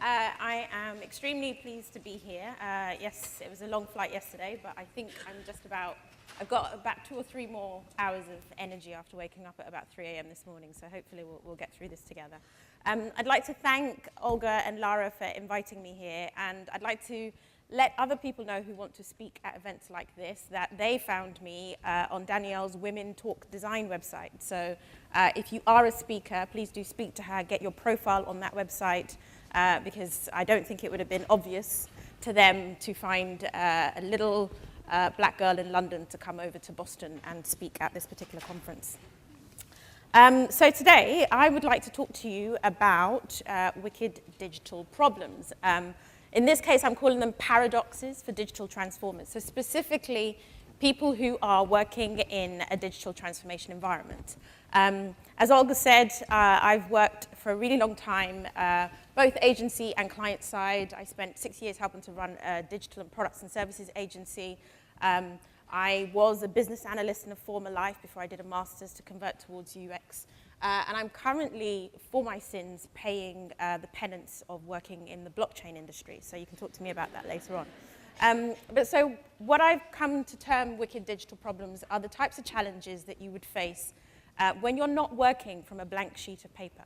I am extremely pleased to be here. Yes, it was a long flight yesterday, but I think I've got about 2 or 3 more hours of energy after waking up at about 3 a.m. this morning, so hopefully we'll get through this together. I'd like to thank Olga and Lara for inviting me here, and I'd like to let other people know who want to speak at events like this that they found me on Danielle's Women Talk Design website. So if you are a speaker, please do speak to her, get your profile on that website, because I don't think it would have been obvious to them to find a little black girl in London to come over to Boston and speak at this particular conference. So today, I would like to talk to you about wicked digital problems. In this case, I'm calling them paradoxes for digital transformers. So specifically, people who are working in a digital transformation environment. As Olga said, I've worked for a really long time, both agency and client side. I spent 6 years helping to run a digital and products and services agency. I was a business analyst in a former life before I did a master's to convert towards UX. And I'm currently, for my sins, paying the penance of working in the blockchain industry. So you can talk to me about that later on. But so what I've come to term wicked digital problems are the types of challenges that you would face when you're not working from a blank sheet of paper.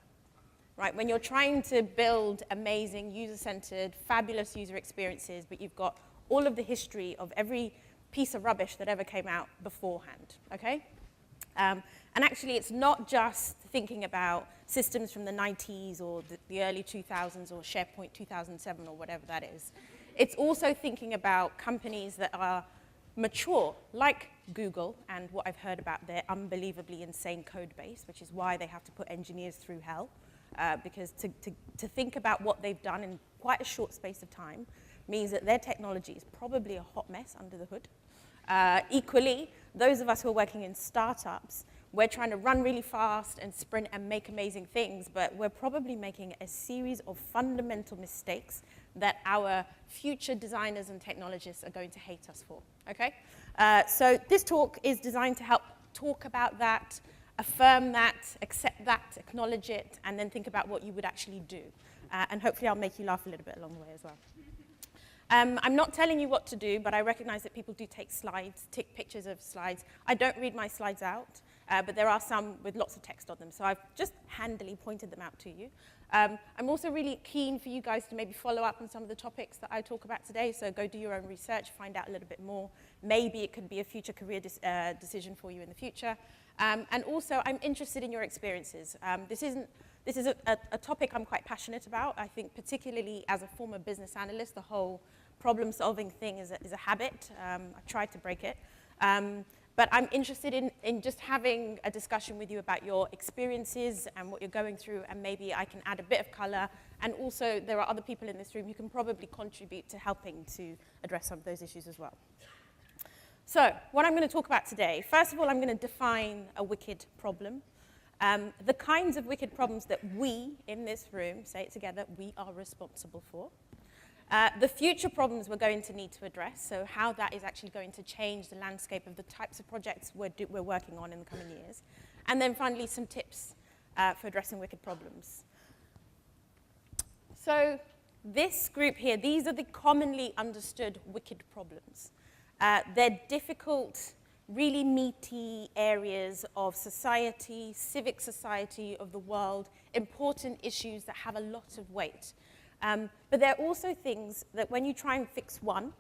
Right? When you're trying to build amazing, user-centered, fabulous user experiences, but you've got all of the history of every piece of rubbish that ever came out beforehand, okay? And actually, it's not just thinking about systems from the 90s or the early 2000s or SharePoint 2007 or whatever that is. It's also thinking about companies that are mature, like Google, and what I've heard about their unbelievably insane code base, which is why they have to put engineers through hell, because to think about what they've done in quite a short space of time means that their technology is probably a hot mess under the hood. Equally, those of us who are working in startups, we're trying to run really fast and sprint and make amazing things, but we're probably making a series of fundamental mistakes that our future designers and technologists are going to hate us for, okay? So this talk is designed to help talk about that, affirm that, accept that, acknowledge it, and then think about what you would actually do. And hopefully I'll make you laugh a little bit along the way as well. I'm not telling you what to do, but I recognize that people do take pictures of slides. I don't read my slides out, but there are some with lots of text on them, so I've just handily pointed them out to you. I'm also really keen for you guys to maybe follow up on some of the topics that I talk about today, so go do your own research, find out a little bit more. Maybe it could be a future career decision for you in the future. And also, I'm interested in your experiences. This is a topic I'm quite passionate about. I think particularly as a former business analyst, the whole problem-solving thing is a habit. I've tried to break it. But I'm interested in just having a discussion with you about your experiences and what you're going through, and maybe I can add a bit of color. And also, there are other people in this room who can probably contribute to helping to address some of those issues as well. So, what I'm going to talk about today, first of all, I'm going to define a wicked problem. The kinds of wicked problems that we in this room, say it together, we are responsible for. The future problems we're going to need to address, so how that is actually going to change the landscape of the types of projects we're working on in the coming years. And then finally, some tips for addressing wicked problems. So this group here, these are the commonly understood wicked problems. They're difficult, really meaty areas of society, civic society of the world, important issues that have a lot of weight. But there are also things that when you try and fix one,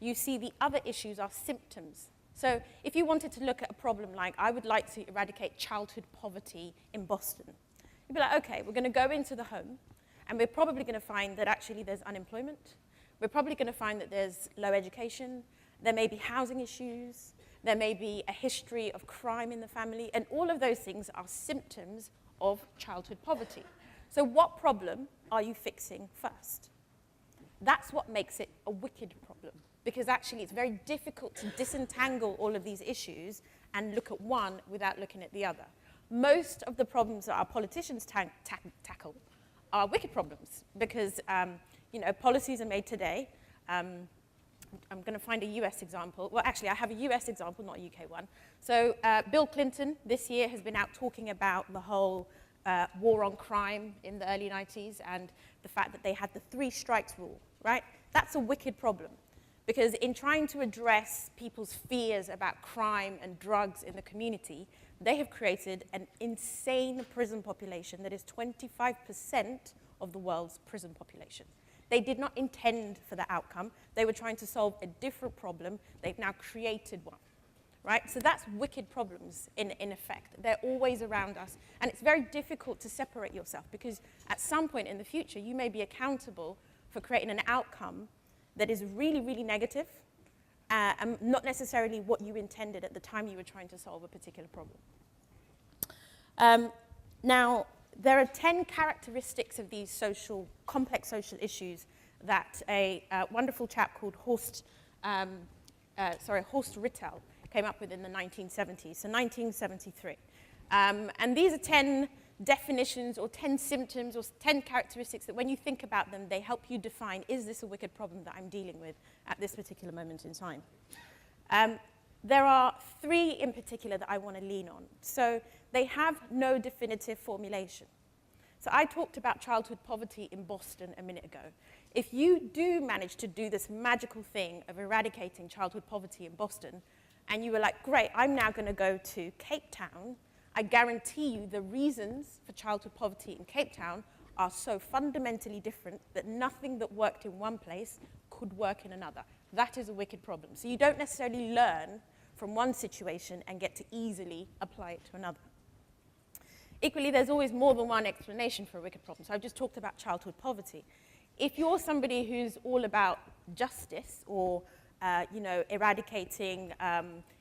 you see the other issues are symptoms. So if you wanted to look at a problem like, I would like to eradicate childhood poverty in Boston, you'd be like, okay, we're going to go into the home, and we're probably going to find that actually there's unemployment. We're probably going to find that there's low education. There may be housing issues. There may be a history of crime in the family. And all of those things are symptoms of childhood poverty. So what problem are you fixing first? That's what makes it a wicked problem, because actually it's very difficult to disentangle all of these issues and look at one without looking at the other. Most of the problems that our politicians tackle are wicked problems, because policies are made today. I'm going to find a US example. Well, actually, I have a US example, not a UK one. So Bill Clinton this year has been out talking about the whole war on crime in the early 90s and the fact that they had the 3 strikes rule, right? That's a wicked problem. Because in trying to address people's fears about crime and drugs in the community, they have created an insane prison population that is 25% of the world's prison population. They did not intend for the outcome. They were trying to solve a different problem. They've now created one, right? So that's wicked problems in effect. They're always around us. And it's very difficult to separate yourself because at some point in the future, you may be accountable for creating an outcome that is really, really negative and not necessarily what you intended at the time you were trying to solve a particular problem. Now, there are 10 characteristics of these complex social issues that a wonderful chap called Horst Rittel came up with in the 1970s, so 1973. And these are 10 definitions or 10 symptoms or 10 characteristics that when you think about them, they help you define, is this a wicked problem that I'm dealing with at this particular moment in time? There are 3 in particular that I want to lean on. So they have no definitive formulation. So I talked about childhood poverty in Boston a minute ago. If you do manage to do this magical thing of eradicating childhood poverty in Boston, and you were like, great, I'm now going to go to Cape Town, I guarantee you the reasons for childhood poverty in Cape Town are so fundamentally different that nothing that worked in one place could work in another. That is a wicked problem. So you don't necessarily learn from one situation and get to easily apply it to another. Equally, there's always more than one explanation for a wicked problem. So I've just talked about childhood poverty. If you're somebody who's all about justice or eradicating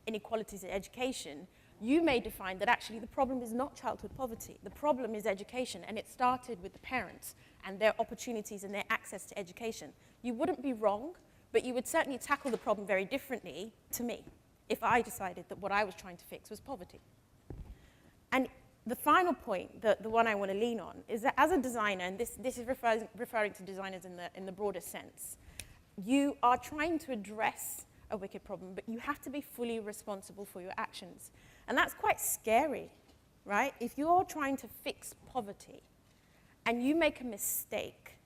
inequalities in education, you may define that actually the problem is not childhood poverty. The problem is education, and it started with the parents and their opportunities and their access to education. You wouldn't be wrong, but you would certainly tackle the problem very differently to me if I decided that what I was trying to fix was poverty. And the final point, the one I want to lean on, is that as a designer, and this is referring to designers in the broader sense, you are trying to address a wicked problem, but you have to be fully responsible for your actions. And that's quite scary, right? If you're trying to fix poverty and you make a mistake,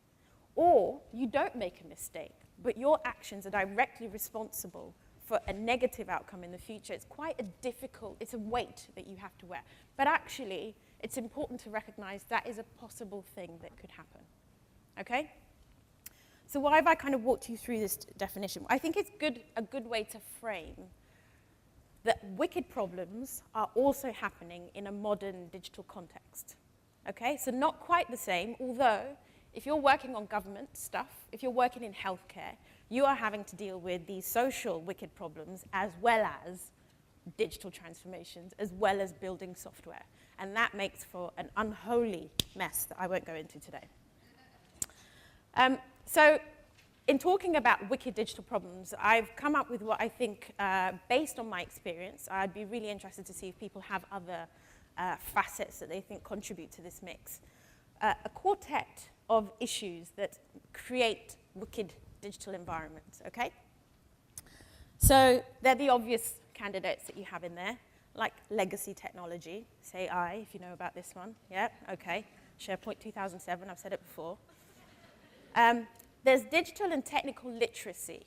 or you don't make a mistake, but your actions are directly responsible for a negative outcome in the future, it's quite it's a weight that you have to wear. But actually, it's important to recognize that is a possible thing that could happen, okay? So why have I kind of walked you through this definition? I think it's a good way to frame that wicked problems are also happening in a modern digital context, okay? So not quite the same, although if you're working on government stuff, if you're working in healthcare, you are having to deal with these social wicked problems as well as digital transformations, as well as building software. And that makes for an unholy mess that I won't go into today. So in talking about wicked digital problems, I've come up with what I think, based on my experience, I'd be really interested to see if people have other facets that they think contribute to this mix. A quartet of issues that create wicked digital environments, okay? So they're the obvious candidates that you have in there, like legacy technology, say I, if you know about this one. Yeah, okay. SharePoint 2007, I've said it before. There's digital and technical literacy.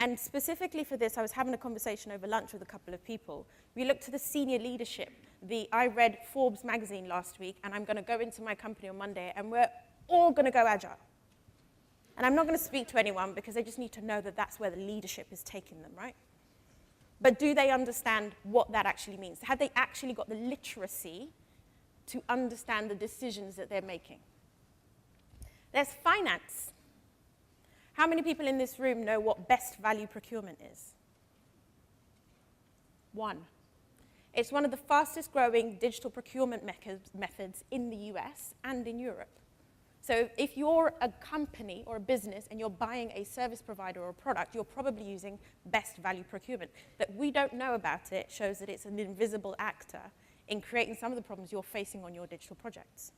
And specifically for this, I was having a conversation over lunch with a couple of people. We looked to the senior leadership. I read Forbes magazine last week, and I'm going to go into my company on Monday, and we're all going to go Agile. And I'm not going to speak to anyone because they just need to know that that's where the leadership is taking them, right? But do they understand what that actually means? Have they actually got the literacy to understand the decisions that they're making? There's finance. How many people in this room know what best value procurement is? 1. It's one of the fastest growing digital procurement methods in the US and in Europe. So if you're a company or a business and you're buying a service provider or a product, you're probably using best value procurement. That we don't know about it shows that it's an invisible actor in creating some of the problems you're facing on your digital projects.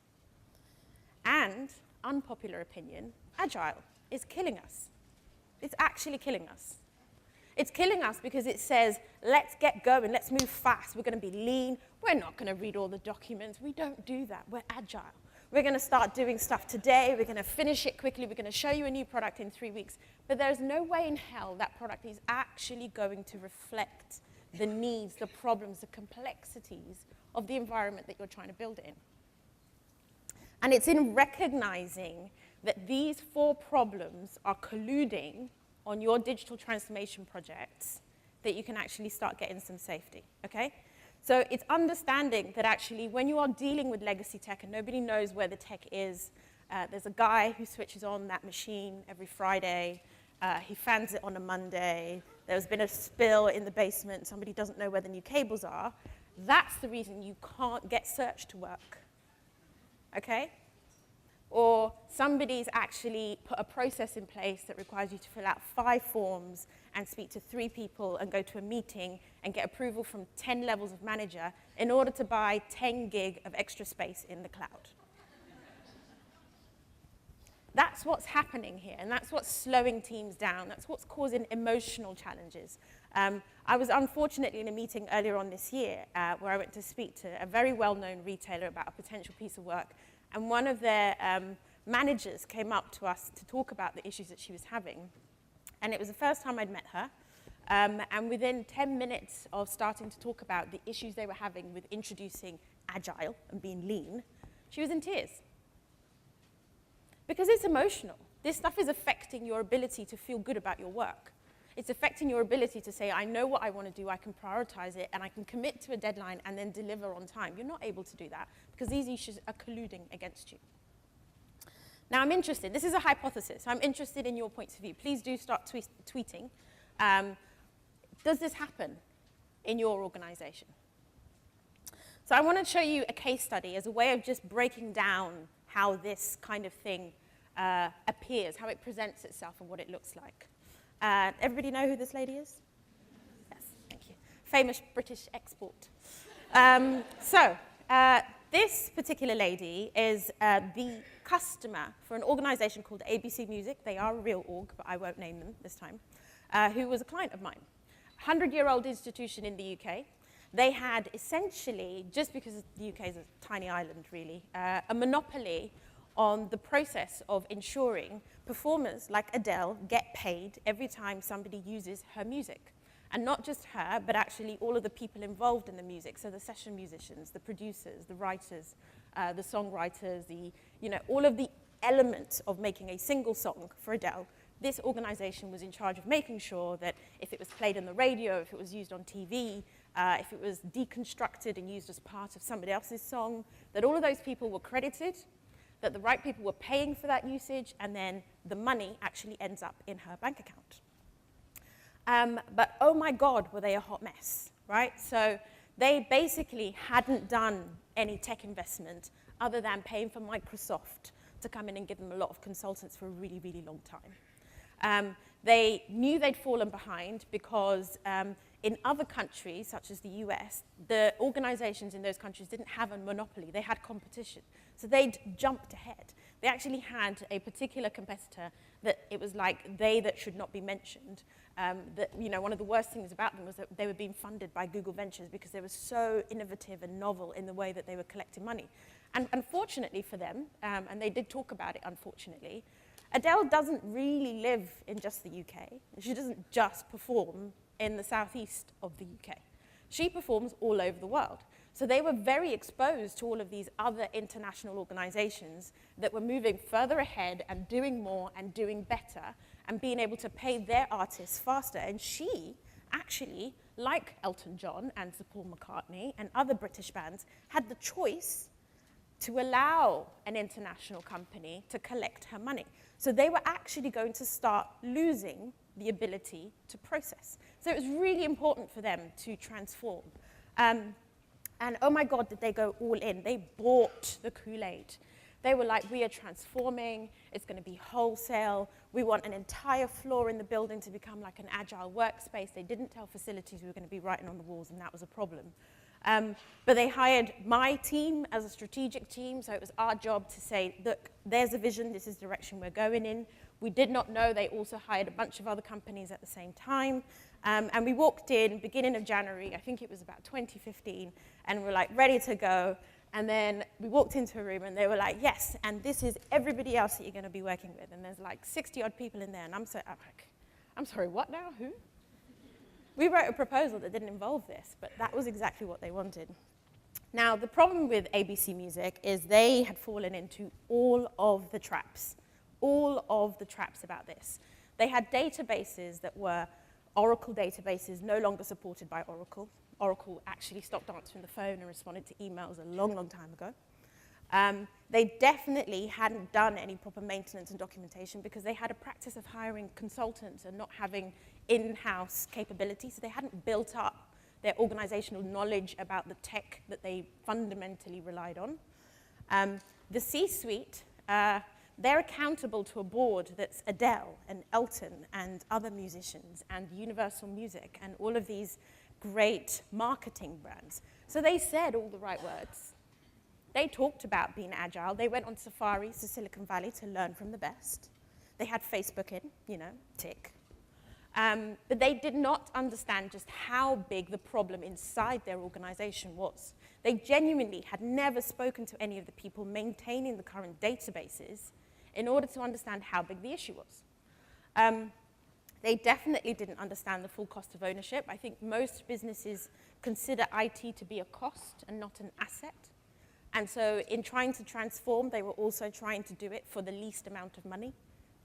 And, unpopular opinion, Agile is killing us. It's actually killing us. It's killing us because it says, let's get going, let's move fast, we're going to be lean, we're not going to read all the documents. We don't do that. We're agile. We're going to start doing stuff today, we're going to finish it quickly, we're going to show you a new product in 3 weeks. But there's no way in hell that product is actually going to reflect the needs, the problems, the complexities of the environment that you're trying to build it in. And it's in recognizing that these 4 problems are colluding on your digital transformation projects that you can actually start getting some safety, okay? So it's understanding that actually when you are dealing with legacy tech and nobody knows where the tech is, there's a guy who switches on that machine every Friday, he fans it on a Monday, there's been a spill in the basement, somebody doesn't know where the new cables are, that's the reason you can't get search to work, okay? Or somebody's actually put a process in place that requires you to fill out 5 forms and speak to 3 people and go to a meeting and get approval from 10 levels of manager in order to buy 10 gig of extra space in the cloud. That's what's happening here, and that's what's slowing teams down. That's what's causing emotional challenges. I was unfortunately in a meeting earlier on this year where I went to speak to a very well-known retailer about a potential piece of work. And one of their managers came up to us to talk about the issues that she was having. And it was the first time I'd met her. And within 10 minutes of starting to talk about the issues they were having with introducing Agile and being lean, she was in tears. Because it's emotional. This stuff is affecting your ability to feel good about your work. It's affecting your ability to say, I know what I want to do, I can prioritize it, and I can commit to a deadline and then deliver on time. You're not able to do that because these issues are colluding against you. Now, I'm interested. This is a hypothesis. I'm interested in your points of view. Please do start tweeting. Does this happen in your organization? So I want to show you a case study as a way of just breaking down how this kind of thing appears, how it presents itself and what it looks like. Everybody know who this lady is? Yes, thank you. Famous British export. This particular lady is the customer for an organization called ABC Music. They are a real org, but I won't name them this time, who was a client of mine. 100-year-old institution in the UK. They had essentially, just because the UK is a tiny island really, a monopoly on the process of ensuring performers like Adele get paid every time somebody uses her music. And not just her, but actually all of the people involved in the music, so the session musicians, the producers, the writers, the songwriters, all of the elements of making a single song for Adele. This organization was in charge of making sure that if it was played on the radio, if it was used on TV, if it was deconstructed and used as part of somebody else's song, that all of those people were credited, that the right people were paying for that usage, and then the money actually ends up in her bank account. But oh my God, were they a hot mess, right? So they basically hadn't done any tech investment other than paying for Microsoft to come in and give them a lot of consultants for a really, really long time. They knew they'd fallen behind because in other countries, such as the US, the organizations in those countries didn't have a monopoly. They had competition. So they'd jumped ahead. They actually had a particular competitor that it was like they that should not be mentioned. One of the worst things about them was that they were being funded by Google Ventures because they were so innovative and novel in the way that they were collecting money. And unfortunately for them, and they did talk about it unfortunately, Adele doesn't really live in just the UK. She doesn't just perform in the southeast of the UK. She performs all over the world. So they were very exposed to all of these other international organizations that were moving further ahead and doing more and doing better and being able to pay their artists faster. And she actually, like Elton John and Sir Paul McCartney and other British bands, had the choice to allow an international company to collect her money. So they were actually going to start losing the ability to process. So it was really important for them to transform. And oh my God, did they go all in. They bought the Kool-Aid. They were like, we are transforming, it's going to be wholesale, we want an entire floor in the building to become like an agile workspace. They didn't tell facilities we were going to be writing on the walls, and that was a problem. But they hired my team as a strategic team, so it was our job to say, look, there's a vision, this is the direction we're going in. We did not know they also hired a bunch of other companies at the same time. And we walked in beginning of January, I think it was about 2015, and we're like ready to go. And then we walked into a room and they were like, yes, and this is everybody else that you're going to be working with. And there's like 60 odd people in there. And I'm like, I'm sorry, what now? Who? We wrote a proposal that didn't involve this, but that was exactly what they wanted. Now, the problem with ABC Music is they had fallen into all of the traps about this. They had databases that were Oracle databases, no longer supported by Oracle. Oracle actually stopped answering the phone and responded to emails a long, long time ago. They definitely hadn't done any proper maintenance and documentation because they had a practice of hiring consultants and not having in-house capability, so they hadn't built up their organizational knowledge about the tech that they fundamentally relied on. The C-suite, they're accountable to a board that's Adele and Elton and other musicians and Universal Music and all of these great marketing brands. So they said all the right words. They talked about being agile. They went on safaris to Silicon Valley to learn from the best. They had Facebook in, tick. But they did not understand just how big the problem inside their organization was. They genuinely had never spoken to any of the people maintaining the current databases in order to understand how big the issue was. They definitely didn't understand the full cost of ownership. I think most businesses consider IT to be a cost and not an asset. And so in trying to transform, they were also trying to do it for the least amount of money,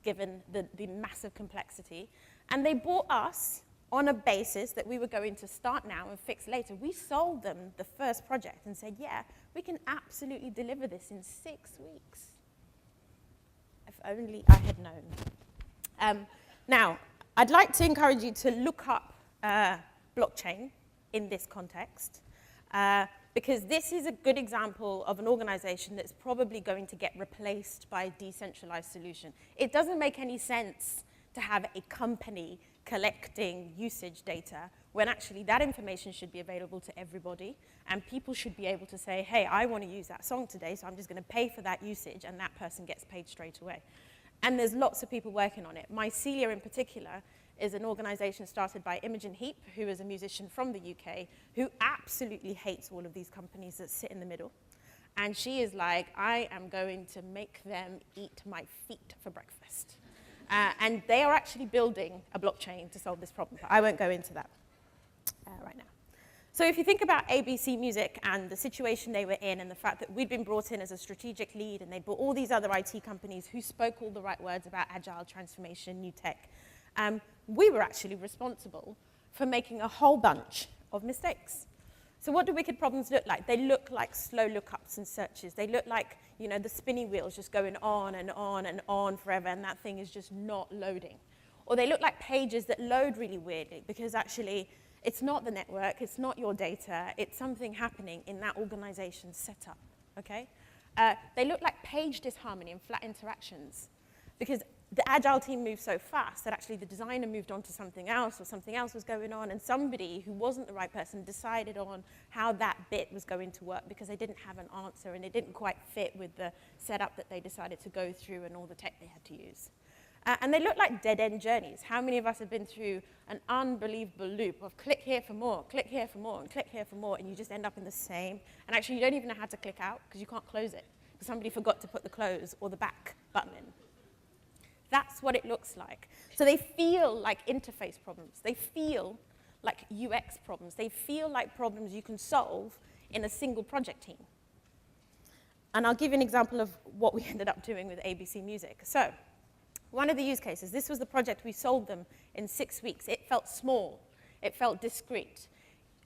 given the massive complexity. And they bought us on a basis that we were going to start now and fix later. We sold them the first project and said, yeah, we can absolutely deliver this in 6 weeks. If only I had known. Now, I'd like to encourage you to look up blockchain in this context, because this is a good example of an organization that's probably going to get replaced by a decentralized solution. It doesn't make any sense to have a company collecting usage data when actually that information should be available to everybody, and people should be able to say, hey, I want to use that song today, so I'm just going to pay for that usage, and that person gets paid straight away. And there's lots of people working on it. Mycelia in particular is an organization started by Imogen Heap, who is a musician from the UK, who absolutely hates all of these companies that sit in the middle. And she is like, I am going to make them eat my feet for breakfast. And they are actually building a blockchain to solve this problem. But I won't go into that right now. So if you think about ABC Music and the situation they were in and the fact that we'd been brought in as a strategic lead and they brought all these other IT companies who spoke all the right words about agile transformation, new tech, we were actually responsible for making a whole bunch of mistakes. So what do wicked problems look like? They look like slow lookups and searches. They look like, the spinning wheels just going on and on and on forever, and that thing is just not loading. Or they look like pages that load really weirdly, because actually it's not the network, it's not your data, it's something happening in that organization's setup, okay? They look like page disharmony and flat interactions, because the Agile team moved so fast that actually the designer moved on to something else, or something else was going on, and somebody who wasn't the right person decided on how that bit was going to work because they didn't have an answer and it didn't quite fit with the setup that they decided to go through and all the tech they had to use. And they look like dead-end journeys. How many of us have been through an unbelievable loop of click here for more, click here for more, and click here for more, and you just end up in the same, and actually you don't even know how to click out because you can't close it because somebody forgot to put the close or the back button in. That's what it looks like. So they feel like interface problems. They feel like UX problems. They feel like problems you can solve in a single project team. And I'll give you an example of what we ended up doing with ABC Music. So one of the use cases, this was the project we sold them in 6 weeks. It felt small. It felt discreet.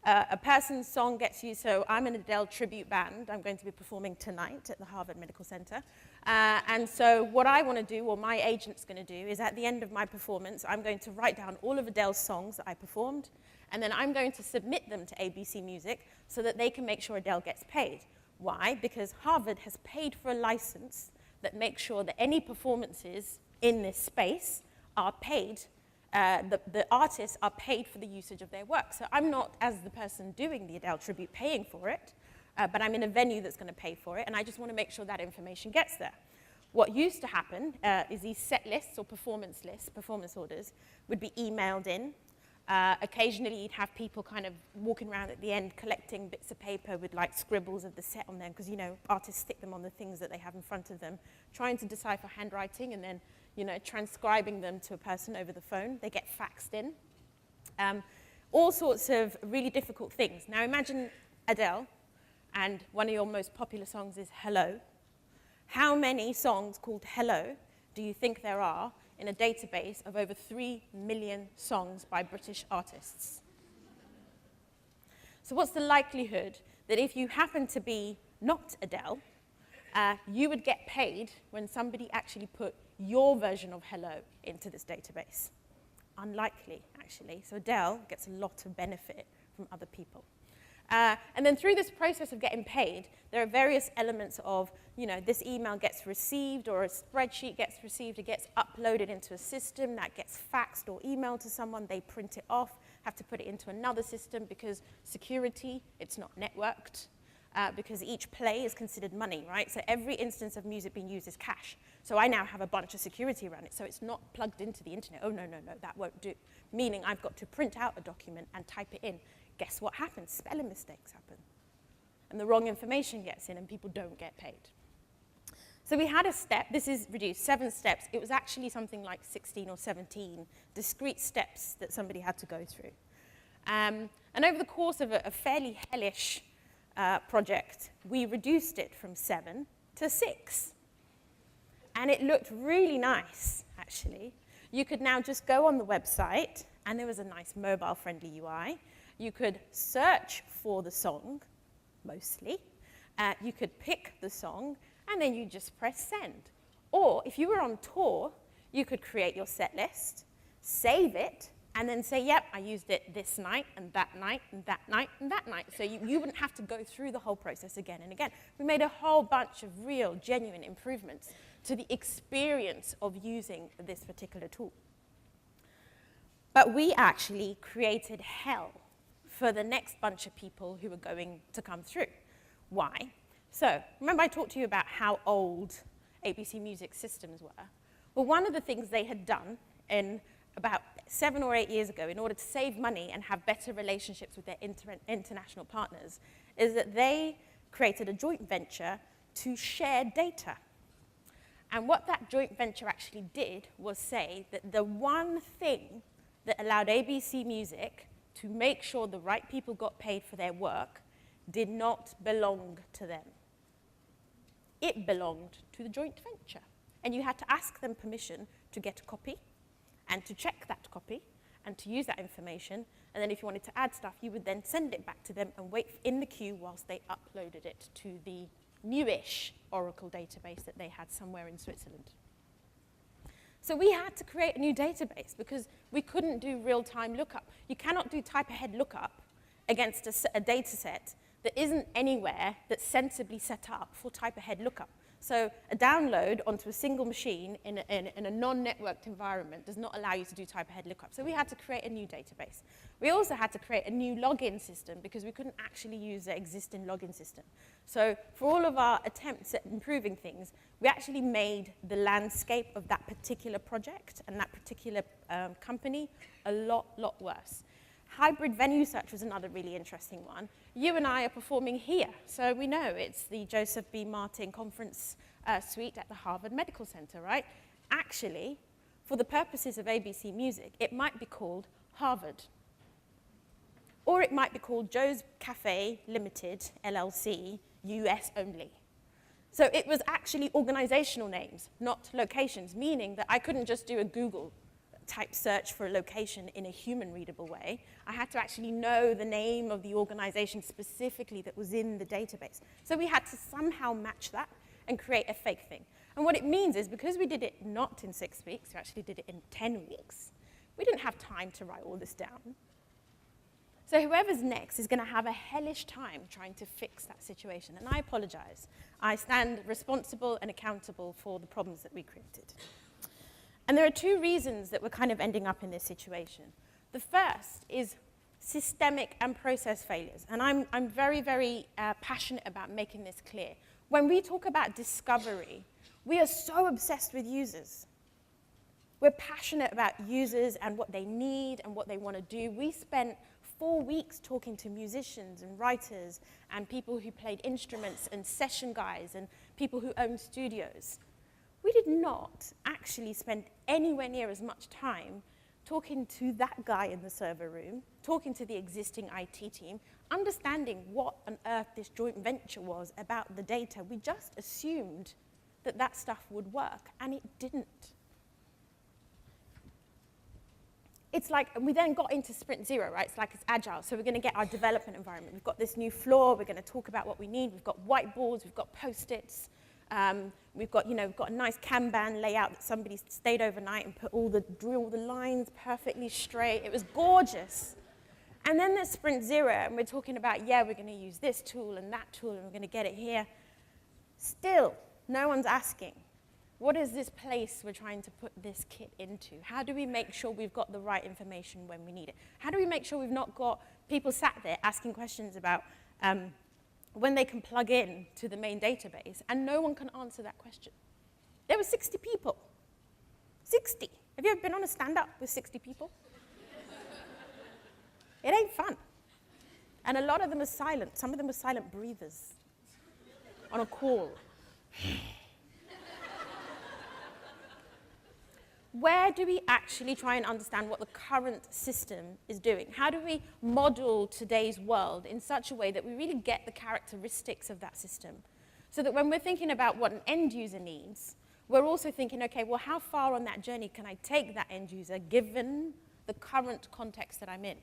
A person's song gets used, so I'm an Adele tribute band. I'm going to be performing tonight at the Harvard Medical Center. And so what I want to do, or my agent's going to do, is at the end of my performance, I'm going to write down all of Adele's songs that I performed, and then I'm going to submit them to ABC Music so that they can make sure Adele gets paid. Why? Because Harvard has paid for a license that makes sure that any performances in this space are paid. The artists are paid for the usage of their work. So I'm not, as the person doing the Adele tribute, paying for it, but I'm in a venue that's going to pay for it, and I just want to make sure that information gets there. What used to happen is these set lists or performance lists, performance orders, would be emailed in. Occasionally, you'd have people kind of walking around at the end collecting bits of paper with like scribbles of the set on them, because, you know, artists stick them on the things that they have in front of them, trying to decipher handwriting and then, you know, transcribing them to a person over the phone. They get faxed in. All sorts of really difficult things. Now imagine Adele, and one of your most popular songs is Hello. How many songs called Hello do you think there are in a database of over 3 million songs by British artists? So what's the likelihood that if you happen to be not Adele, you would get paid when somebody actually put your version of Hello into this database? Unlikely, actually. So Adele gets a lot of benefit from other people. And then through this process of getting paid, there are various elements of, you know, this email gets received, or a spreadsheet gets received, it gets uploaded into a system, that gets faxed or emailed to someone, they print it off, have to put it into another system because security, it's not networked, because each play is considered money, right? So every instance of music being used is cash. So I now have a bunch of security around it, so it's not plugged into the internet. Oh, no, no, no, that won't do. Meaning I've got to print out a document and type it in. Guess what happens? Spelling mistakes happen. And the wrong information gets in and people don't get paid. So we had a step, this is reduced, 7 steps. It was actually something like 16 or 17 discrete steps that somebody had to go through. And over the course of a fairly hellish project, we reduced it from 7 to 6. And it looked really nice, actually. You could now just go on the website, and there was a nice mobile-friendly UI. You could search for the song, mostly. You could pick the song, and then you just press send. Or if you were on tour, you could create your set list, save it, and then say, yep, I used it this night, and that night, and that night, and that night. So you wouldn't have to go through the whole process again and again. We made a whole bunch of real, genuine improvements to the experience of using this particular tool. But we actually created hell for the next bunch of people who were going to come through. Why? So, remember I talked to you about how old ABC Music systems were? Well, one of the things they had done in about 7 or 8 years ago in order to save money and have better relationships with their international partners is that they created a joint venture to share data. And what that joint venture actually did was say that the one thing that allowed ABC Music to make sure the right people got paid for their work did not belong to them. It belonged to the joint venture. And you had to ask them permission to get a copy and to check that copy and to use that information. And then if you wanted to add stuff, you would then send it back to them and wait in the queue whilst they uploaded it to the newish Oracle database that they had somewhere in Switzerland. So we had to create a new database because we couldn't do real-time lookup. You cannot do type-ahead lookup against a data set that isn't anywhere that's sensibly set up for type-ahead lookup. So a download onto a single machine in a non-networked environment does not allow you to do type-ahead lookup. So we had to create a new database. We also had to create a new login system because we couldn't actually use the existing login system. So for all of our attempts at improving things, we actually made the landscape of that particular project and that particular company a lot worse. Hybrid venue search was another really interesting one. You and I are performing here, so we know it's the Joseph B. Martin Conference Suite at the Harvard Medical Center, right? Actually, for the purposes of ABC Music, it might be called Harvard. Or it might be called Joe's Cafe Limited, LLC, US only. So it was actually organizational names, not locations, meaning that I couldn't just do a Google type search for a location in a human-readable way. I had to actually know the name of the organization specifically that was in the database. So we had to somehow match that and create a fake thing. And what it means is because we did it not in 6 weeks, we actually did it in 10 weeks, we didn't have time to write all this down. So whoever's next is going to have a hellish time trying to fix that situation. And I apologize. I stand responsible and accountable for the problems that we created. And there are 2 reasons that we're kind of ending up in this situation. The first is systemic and process failures. And I'm very, very passionate about making this clear. When we talk about discovery, we are so obsessed with users. We're passionate about users and what they need and what they want to do. We spent 4 weeks talking to musicians and writers and people who played instruments and session guys and people who owned studios. We did not actually spend anywhere near as much time talking to that guy in the server room, talking to the existing IT team, understanding what on earth this joint venture was about the data. We just assumed that that stuff would work, and it didn't. It's like, we then got into Sprint Zero, right? It's like it's Agile, so we're going to get our development environment. We've got this new floor, we're going to talk about what we need. We've got whiteboards, we've got Post-its. We've got a nice Kanban layout that somebody stayed overnight and drew all the lines perfectly straight. It was gorgeous. And then there's Sprint Zero, and we're talking about, yeah, we're going to use this tool and that tool, and we're going to get it here. Still, no one's asking, what is this place we're trying to put this kit into? How do we make sure we've got the right information when we need it? How do we make sure we've not got people sat there asking questions about when they can plug in to the main database, and no one can answer that question? There were 60 people. 60. Have you ever been on a stand-up with 60 people? It ain't fun. And a lot of them are silent. Some of them are silent breathers on a call. Where do we actually try and understand what the current system is doing? How do we model today's world in such a way that we really get the characteristics of that system? So that when we're thinking about what an end user needs, we're also thinking, okay, well, how far on that journey can I take that end user given the current context that I'm in?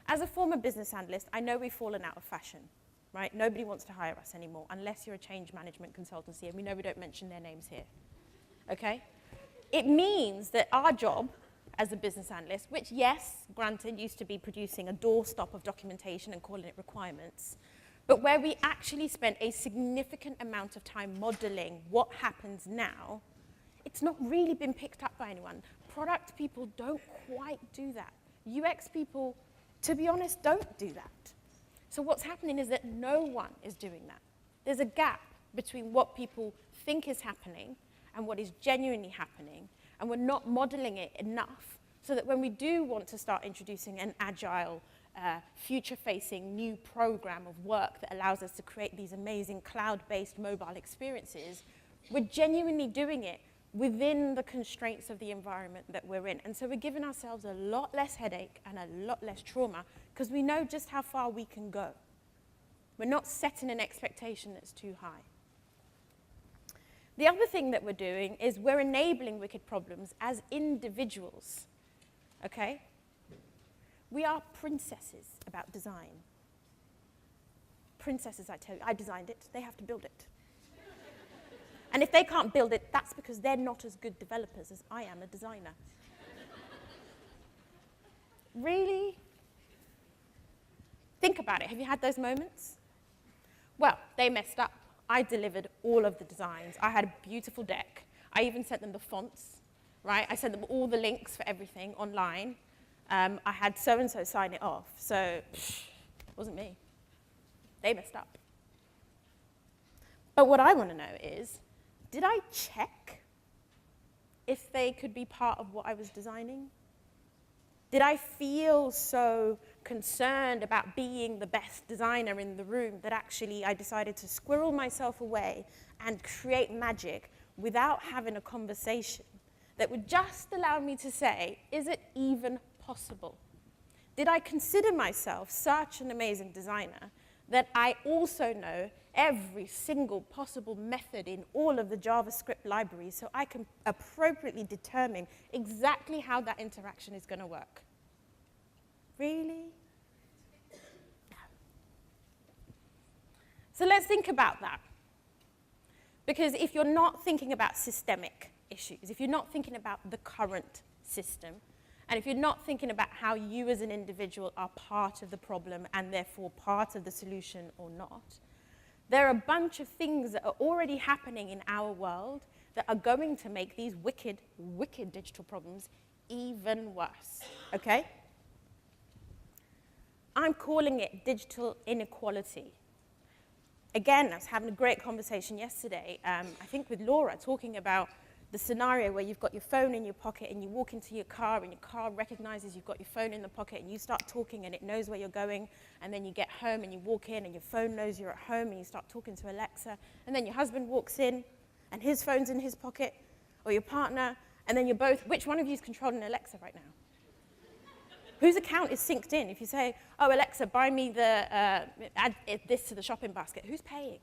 As a former business analyst, I know we've fallen out of fashion, right? Nobody wants to hire us anymore unless you're a change management consultancy, and we know we don't mention their names here, okay? It means that our job as a business analyst, which, yes, granted, used to be producing a doorstop of documentation and calling it requirements, but where we actually spent a significant amount of time modeling what happens now, it's not really been picked up by anyone. Product people don't quite do that. UX people, to be honest, don't do that. So what's happening is that no one is doing that. There's a gap between what people think is happening and what is genuinely happening, and we're not modeling it enough so that when we do want to start introducing an agile, future-facing new program of work that allows us to create these amazing cloud-based mobile experiences, we're genuinely doing it within the constraints of the environment that we're in. And so we're giving ourselves a lot less headache and a lot less trauma because we know just how far we can go. We're not setting an expectation that's too high. The other thing that we're doing is we're enabling wicked problems as individuals, okay? We are princesses about design. Princesses, I tell you, I designed it, they have to build it. And if they can't build it, that's because they're not as good developers as I am a designer. Really? Think about it, have you had those moments? Well, they messed up. I delivered all of the designs. I had a beautiful deck. I even sent them the fonts, right? I sent them all the links for everything online. I had so-and-so sign it off. So, it wasn't me. They messed up. But what I want to know is, did I check if they could be part of what I was designing? Did I feel so concerned about being the best designer in the room that actually I decided to squirrel myself away and create magic without having a conversation that would just allow me to say, is it even possible? Did I consider myself such an amazing designer that I also know every single possible method in all of the JavaScript libraries so I can appropriately determine exactly how that interaction is going to work? Really? No. So let's think about that. Because if you're not thinking about systemic issues, if you're not thinking about the current system, and if you're not thinking about how you as an individual are part of the problem and therefore part of the solution or not, there are a bunch of things that are already happening in our world that are going to make these wicked, wicked digital problems even worse, okay? I'm calling it digital inequality. Again, I was having a great conversation yesterday, I think with Laura, talking about the scenario where you've got your phone in your pocket and you walk into your car and your car recognizes you've got your phone in the pocket and you start talking and it knows where you're going, and then you get home and you walk in and your phone knows you're at home and you start talking to Alexa, and then your husband walks in and his phone's in his pocket, or your partner, and then you're both, which one of you is controlling Alexa right now? Whose account is synced in? If you say, oh, Alexa, buy me add this to the shopping basket, who's paying?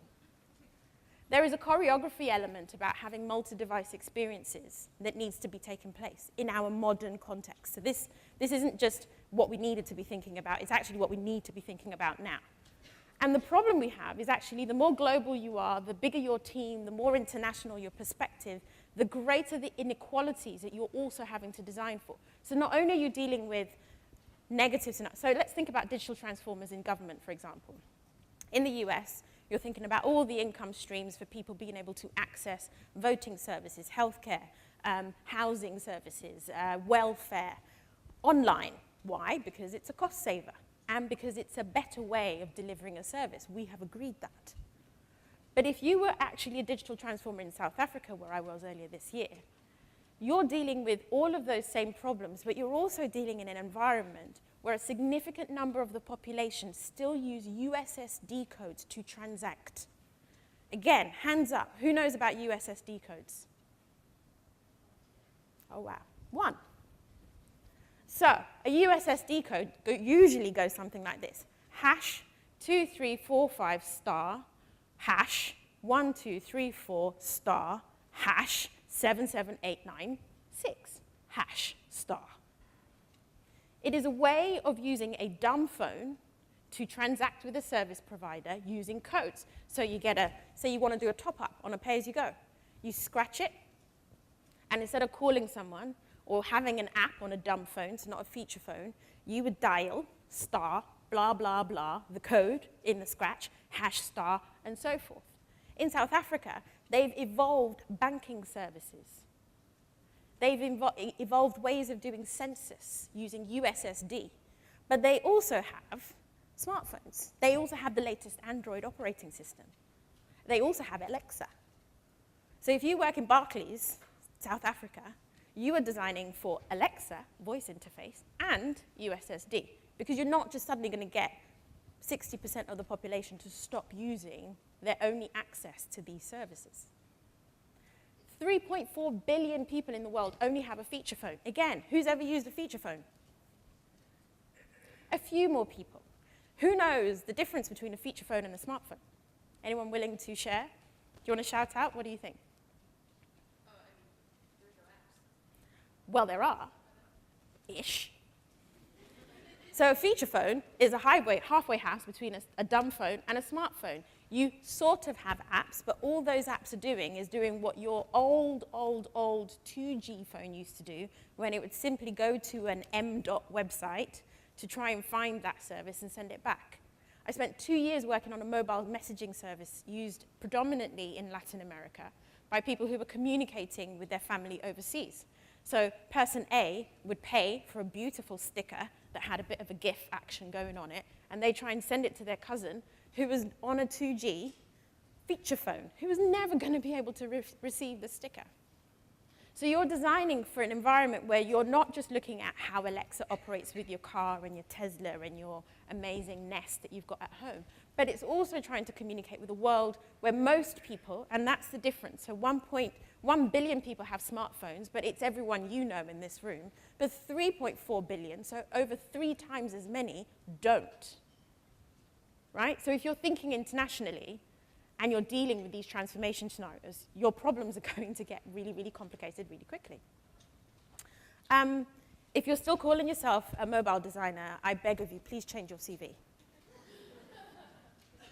There is a choreography element about having multi-device experiences that needs to be taking place in our modern context. So this isn't just what we needed to be thinking about, it's actually what we need to be thinking about now. And the problem we have is actually the more global you are, the bigger your team, the more international your perspective, the greater the inequalities that you're also having to design for. So not only are you dealing with negatives, so let's think about digital transformers in government, for example. In the US, you're thinking about all the income streams for people being able to access voting services, healthcare, housing services, welfare, online. Why? Because it's a cost saver and because it's a better way of delivering a service. We have agreed that. But if you were actually a digital transformer in South Africa, where I was earlier this year, you're dealing with all of those same problems, but you're also dealing in an environment where a significant number of the population still use USSD codes to transact. Again, hands up, who knows about USSD codes? Oh, wow, one. So a USSD code usually goes something like this. Hash 2345 star, hash 1234 star, hash 77896, hash star. It is a way of using a dumb phone to transact with a service provider using codes. So you get say you want to do a top-up on a pay-as-you-go. You scratch it, and instead of calling someone or having an app on a dumb phone, so not a feature phone, you would dial star, blah, blah, blah, the code in the scratch, hash star, and so forth. In South Africa, they've evolved banking services. They've evolved ways of doing census using USSD. But they also have smartphones. They also have the latest Android operating system. They also have Alexa. So if you work in Barclays, South Africa, you are designing for Alexa, voice interface, and USSD, because you're not just suddenly going to get 60% of the population to stop using their only access to these services. 3.4 billion people in the world only have a feature phone. Again, who's ever used a feature phone? A few more people. Who knows the difference between a feature phone and a smartphone? Anyone willing to share? Do you want to shout out? What do you think? There's no apps. Well, there are. Ish. So a feature phone is a halfway house between a dumb phone and a smartphone. You sort of have apps, but all those apps are doing is doing what your old 2G phone used to do, when it would simply go to an M.dot website to try and find that service and send it back. I spent 2 years working on a mobile messaging service used predominantly in Latin America by people who were communicating with their family overseas. So person A would pay for a beautiful sticker that had a bit of a GIF action going on it, and they try and send it to their cousin who was on a 2G feature phone, who was never going to be able to receive the sticker. So you're designing for an environment where you're not just looking at how Alexa operates with your car and your Tesla and your amazing Nest that you've got at home, but it's also trying to communicate with a world where most people, and that's the difference, so 1.1 billion people have smartphones, but it's everyone you know in this room, but 3.4 billion, so over 3 times as many, don't. Right? So if you're thinking internationally and you're dealing with these transformation scenarios, your problems are going to get really, really complicated really quickly. If you're still calling yourself a mobile designer, I beg of you, please change your CV.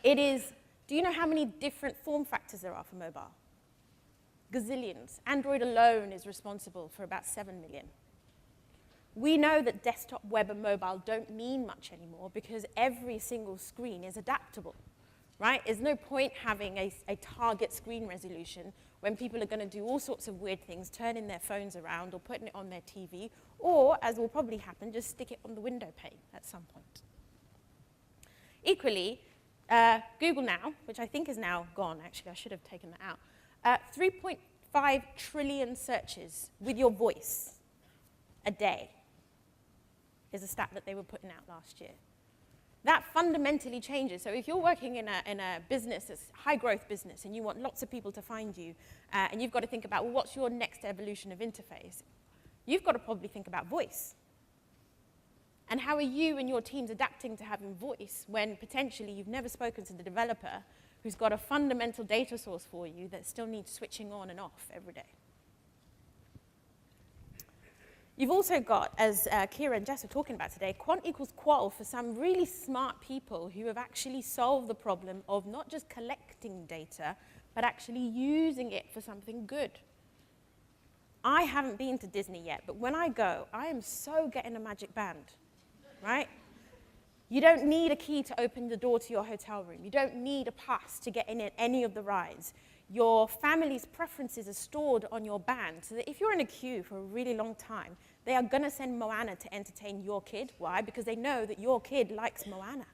It is, do you know how many different form factors there are for mobile? Gazillions. Android alone is responsible for about 7 million. We know that desktop, web, and mobile don't mean much anymore because every single screen is adaptable, right? There's no point having a target screen resolution when people are going to do all sorts of weird things, turning their phones around or putting it on their TV, or, as will probably happen, just stick it on the window pane at some point. Equally, Google Now, which I think is now gone, actually, I should have taken that out, 5 trillion searches with your voice a day is a stat that they were putting out last year. That fundamentally changes. So if you're working in a business, that's a high-growth business, and you want lots of people to find you, and you've got to think about, well, what's your next evolution of interface? You've got to probably think about voice. And how are you and your teams adapting to having voice when potentially you've never spoken to the developer who's got a fundamental data source for you that still needs switching on and off every day? You've also got, as Kira and Jess were talking about today, quant equals qual for some really smart people who have actually solved the problem of not just collecting data, but actually using it for something good. I haven't been to Disney yet, but when I go, I am so getting a magic band, right? You don't need a key to open the door to your hotel room. You don't need a pass to get in any of the rides. Your family's preferences are stored on your band, so that if you're in a queue for a really long time, they are going to send Moana to entertain your kid. Why? Because they know that your kid likes Moana.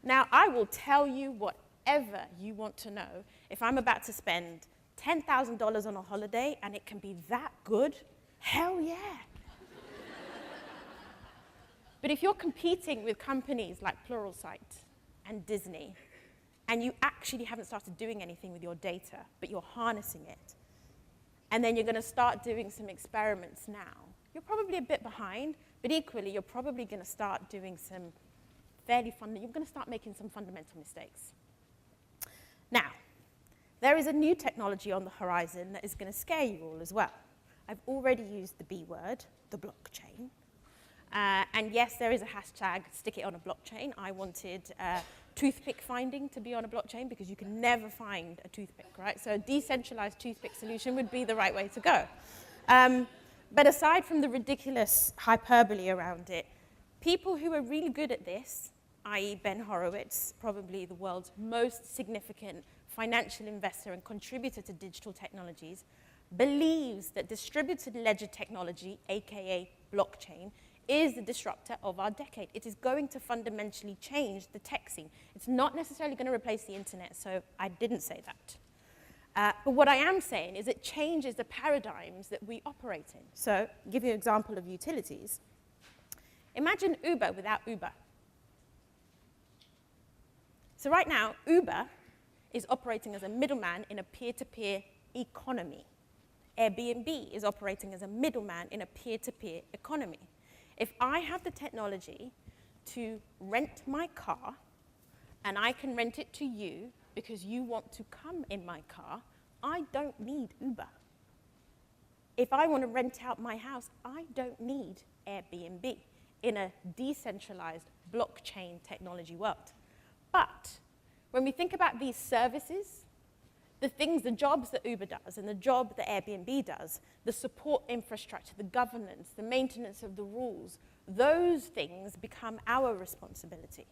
Now, I will tell you whatever you want to know. If I'm about to spend $10,000 on a holiday and it can be that good, hell yeah. But if you're competing with companies like Pluralsight and Disney, and you actually haven't started doing anything with your data, but you're harnessing it, and then you're going to start doing some experiments now, you're probably a bit behind, but equally, you're probably going to start doing some you're going to start making some fundamental mistakes. Now, there is a new technology on the horizon that is going to scare you all as well. I've already used the B word, the blockchain. And yes, there is a hashtag, stick it on a blockchain. I wanted toothpick finding to be on a blockchain because you can never find a toothpick, right? So a decentralized toothpick solution would be the right way to go. But aside from the ridiculous hyperbole around it, people who are really good at this, i.e. Ben Horowitz, probably the world's most significant financial investor and contributor to digital technologies, believes that distributed ledger technology, aka blockchain, is the disruptor of our decade. It is going to fundamentally change the tech scene. It's not necessarily going to replace the internet, so I didn't say that. But what I am saying is it changes the paradigms that we operate in. So, I'll give you an example of utilities. Imagine Uber without Uber. So right now, Uber is operating as a middleman in a peer-to-peer economy. Airbnb is operating as a middleman in a peer-to-peer economy. If I have the technology to rent my car, and I can rent it to you because you want to come in my car, I don't need Uber. If I want to rent out my house, I don't need Airbnb in a decentralized blockchain technology world. But when we think about these services, the jobs that Uber does and the job that Airbnb does, the support infrastructure, the governance, the maintenance of the rules, those things become our responsibility.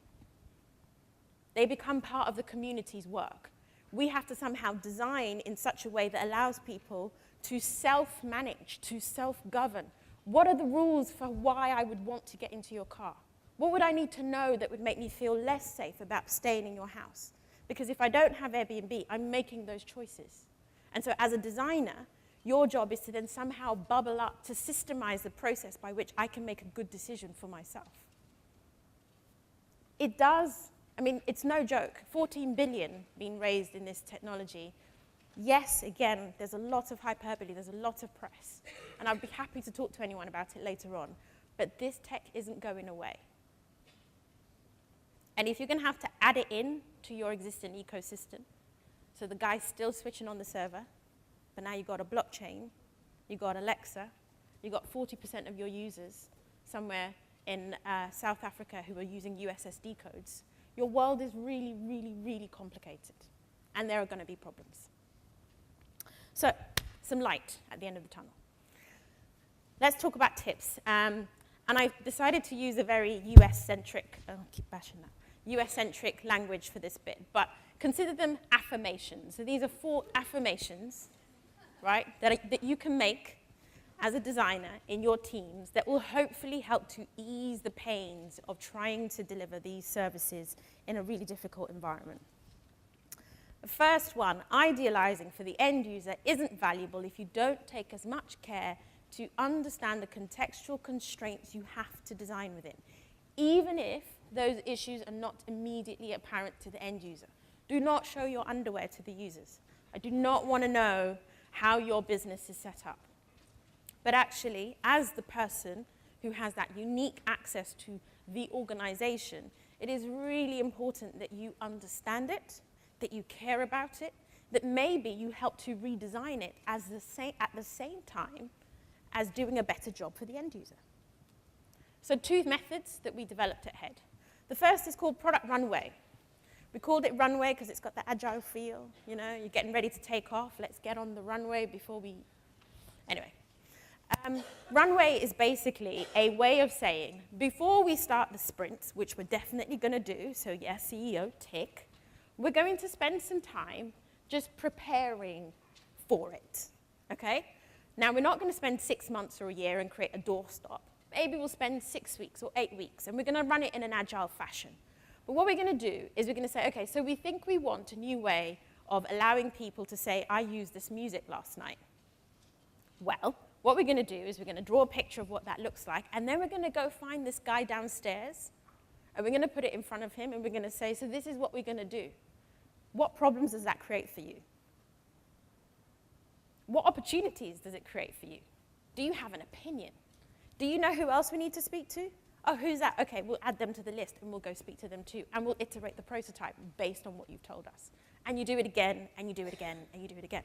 They become part of the community's work. We have to somehow design in such a way that allows people to self-manage, to self-govern. What are the rules for why I would want to get into your car? What would I need to know that would make me feel less safe about staying in your house? Because if I don't have Airbnb, I'm making those choices. And so as a designer, your job is to then somehow bubble up to systemize the process by which I can make a good decision for myself. It does, I mean, it's no joke. 14 billion being raised in this technology. Yes, again, there's a lot of hyperbole, there's a lot of press. And I'd be happy to talk to anyone about it later on. But this tech isn't going away. And if you're going to have to add it in to your existing ecosystem, so the guy's still switching on the server, but now you've got a blockchain, you've got Alexa, you've got 40% of your users somewhere in South Africa who are using USSD codes, your world is really, really, really complicated. And there are going to be problems. So, some light at the end of the tunnel. Let's talk about tips. And I decided to use a very US-centric, I'll keep bashing that, US-centric language for this bit, but consider them affirmations. So these are 4 affirmations, right, that you can make as a designer in your teams that will hopefully help to ease the pains of trying to deliver these services in a really difficult environment. The first one, idealizing for the end user isn't valuable if you don't take as much care to understand the contextual constraints you have to design within, even if those issues are not immediately apparent to the end user. Do not show your underwear to the users. I do not want to know how your business is set up. But actually, as the person who has that unique access to the organization, it is really important that you understand it, that you care about it, that maybe you help to redesign it at the same time as doing a better job for the end user. So 2 methods that we developed at Head. The first is called Product Runway. We called it Runway because it's got the agile feel, you know, you're getting ready to take off, let's get on the runway before we... Anyway. Runway is basically a way of saying, before we start the sprints, which we're definitely going to do, so yes, CEO, tick, we're going to spend some time just preparing for it, okay? Now, we're not going to spend 6 months or a year and create a doorstop. Maybe we'll spend 6 weeks or 8 weeks, and we're going to run it in an agile fashion. But what we're going to do is we're going to say, okay, so we think we want a new way of allowing people to say, I used this music last night. Well, what we're going to do is we're going to draw a picture of what that looks like, and then we're going to go find this guy downstairs, and we're going to put it in front of him, and we're going to say, so this is what we're going to do. What problems does that create for you? What opportunities does it create for you? Do you have an opinion? Do you know who else we need to speak to? Oh, who's that? Okay, we'll add them to the list, and we'll go speak to them too, and we'll iterate the prototype based on what you've told us. And you do it again, and you do it again, and you do it again.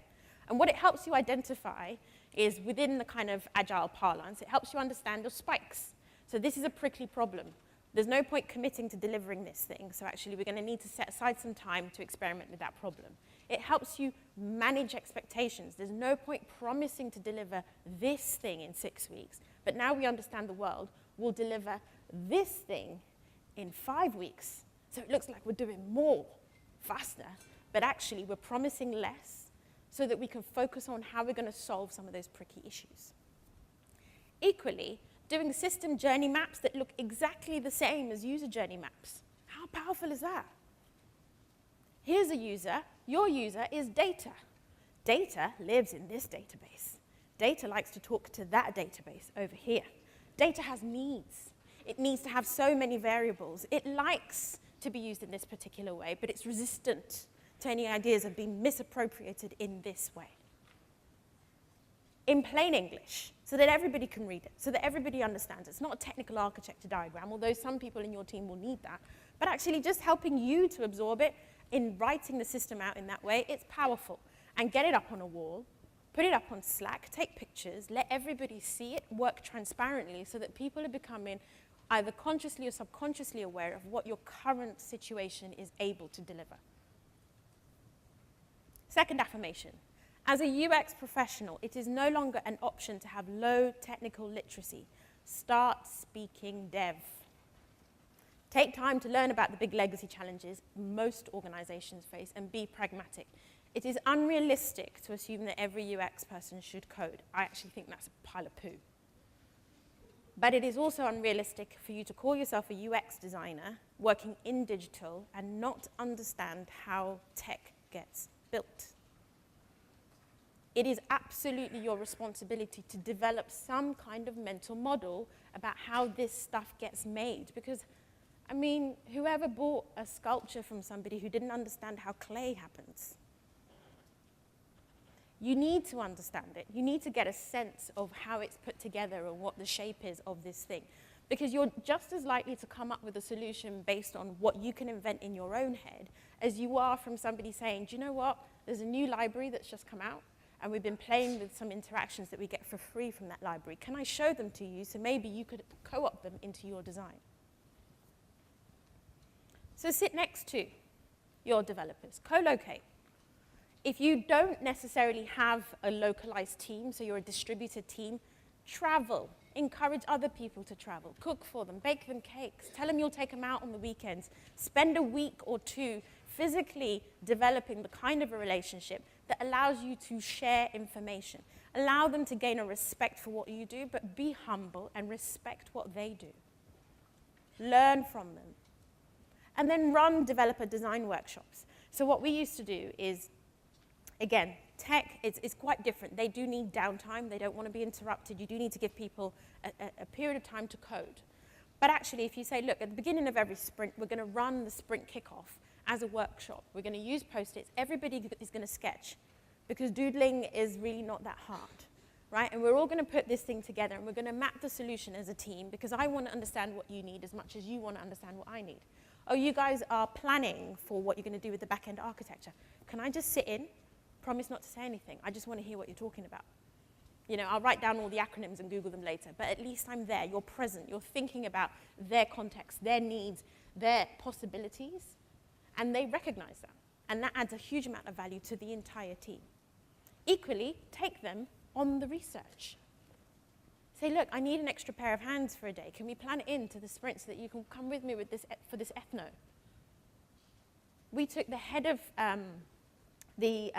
And what it helps you identify is within the kind of agile parlance, it helps you understand your spikes. So this is a prickly problem. There's no point committing to delivering this thing, so actually we're going to need to set aside some time to experiment with that problem. It helps you manage expectations. There's no point promising to deliver this thing in 6 weeks, but now we understand the world, we'll deliver this thing in 5 weeks. So it looks like we're doing more faster, but actually we're promising less so that we can focus on how we're going to solve some of those pricky issues. Equally, doing system journey maps that look exactly the same as user journey maps. How powerful is that? Here's a user. Your user is data. Data lives in this database. Data likes to talk to that database over here. Data has needs. It needs to have so many variables. It likes to be used in this particular way, but it's resistant to any ideas of being misappropriated in this way. In plain English, so that everybody can read it, so that everybody understands. It's not a technical architecture diagram, although some people in your team will need that, but actually just helping you to absorb it in writing the system out in that way, it's powerful. And get it up on a wall, put it up on Slack, take pictures, let everybody see it, work transparently so that people are becoming either consciously or subconsciously aware of what your current situation is able to deliver. Second affirmation. As a UX professional, it is no longer an option to have low technical literacy. Start speaking dev. Take time to learn about the big legacy challenges most organizations face and be pragmatic. It is unrealistic to assume that every UX person should code. I actually think that's a pile of poo. But it is also unrealistic for you to call yourself a UX designer working in digital and not understand how tech gets built. It is absolutely your responsibility to develop some kind of mental model about how this stuff gets made. Because, I mean, whoever bought a sculpture from somebody who didn't understand how clay happens? You need to understand it. You need to get a sense of how it's put together and what the shape is of this thing. Because you're just as likely to come up with a solution based on what you can invent in your own head as you are from somebody saying, do you know what? There's a new library that's just come out, and we've been playing with some interactions that we get for free from that library. Can I show them to you so maybe you could co-opt them into your design? So sit next to your developers. Co-locate. If you don't necessarily have a localized team, so you're a distributed team, travel. Encourage other people to travel. Cook for them. Bake them cakes. Tell them you'll take them out on the weekends. Spend a week or two physically developing the kind of a relationship that allows you to share information. Allow them to gain a respect for what you do, but be humble and respect what they do. Learn from them. And then run developer design workshops. So what we used to do is, again, tech is quite different. They do need downtime. They don't want to be interrupted. You do need to give people a period of time to code. But actually, if you say, look, at the beginning of every sprint, we're going to run the sprint kickoff as a workshop. We're going to use Post-its. Everybody is going to sketch, because doodling is really not that hard, right? And we're all going to put this thing together, and we're going to map the solution as a team, because I want to understand what you need as much as you want to understand what I need. Oh, you guys are planning for what you're going to do with the back-end architecture. Can I just sit in? Promise not to say anything. I just want to hear what you're talking about. You know, I'll write down all the acronyms and Google them later, but at least I'm there. You're present. You're thinking about their context, their needs, their possibilities, and they recognize that. And that adds a huge amount of value to the entire team. Equally, take them on the research. Say, look, I need an extra pair of hands for a day. Can we plan it into the sprint so that you can come with me with this, for this ethno? We took the head of the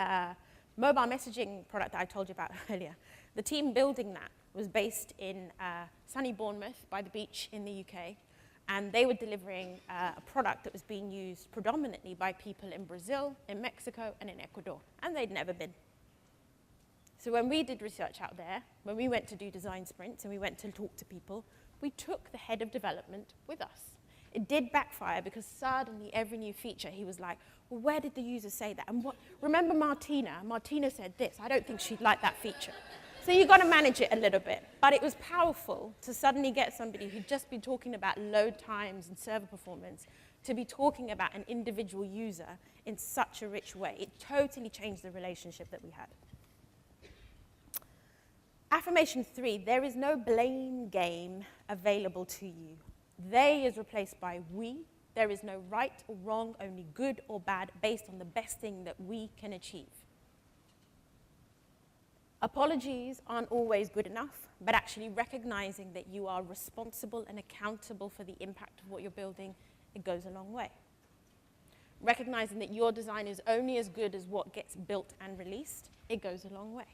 mobile messaging product that I told you about earlier. The team building that was based in sunny Bournemouth by the beach in the UK, and they were delivering a product that was being used predominantly by people in Brazil, in Mexico, and in Ecuador, and they'd never been. So when we did research out there, when we went to do design sprints and we went to talk to people, we took the head of development with us. It did backfire, because suddenly every new feature, he was like, well, where did the user say that? And what, remember Martina? Martina said this. I don't think she'd like that feature. So you've got to manage it a little bit. But it was powerful to suddenly get somebody who'd just been talking about load times and server performance to be talking about an individual user in such a rich way. It totally changed the relationship that we had. Affirmation 3, there is no blame game available to you. They is replaced by we. There is no right or wrong, only good or bad, based on the best thing that we can achieve. Apologies aren't always good enough, but actually recognizing that you are responsible and accountable for the impact of what you're building, it goes a long way. Recognizing that your design is only as good as what gets built and released, it goes a long way.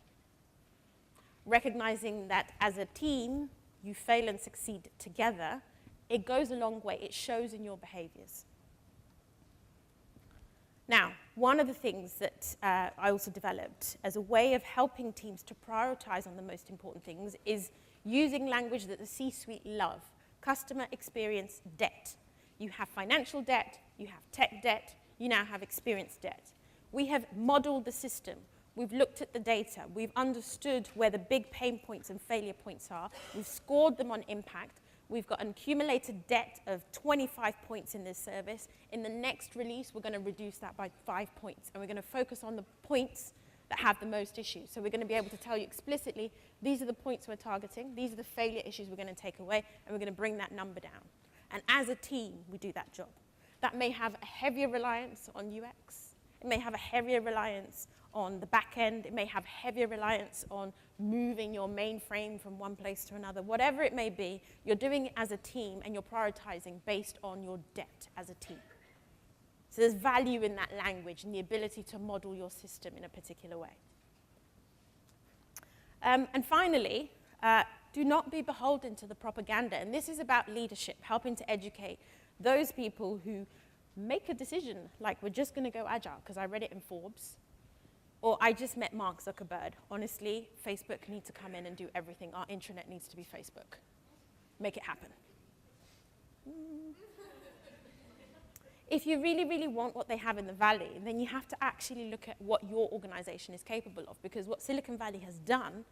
Recognizing that as a team, you fail and succeed together, it goes a long way. It shows in your behaviors. Now, one of the things that I also developed as a way of helping teams to prioritize on the most important things is using language that the C-suite love. Customer experience debt. You have financial debt, you have tech debt, you now have experience debt. We have modeled the system. We've looked at the data. We've understood where the big pain points and failure points are. We've scored them on impact. We've got an accumulated debt of 25 points in this service. In the next release, we're going to reduce that by 5 points. And we're going to focus on the points that have the most issues. So we're going to be able to tell you explicitly, these are the points we're targeting. These are the failure issues we're going to take away. And we're going to bring that number down. And as a team, we do that job. That may have a heavier reliance on UX. It may have a heavier reliance on the back end. It may have heavier reliance on moving your mainframe from one place to another. Whatever it may be, you're doing it as a team and you're prioritizing based on your debt as a team. So there's value in that language and the ability to model your system in a particular way. And finally, do not be beholden to the propaganda. And this is about leadership, helping to educate those people who make a decision like we're just going to go agile because I read it in Forbes. Or I just met Mark Zuckerberg. Honestly, Facebook needs to come in and do everything. Our intranet needs to be Facebook. Make it happen. If you really, really want what they have in the Valley, then you have to actually look at what your organization is capable of. Because what Silicon Valley has done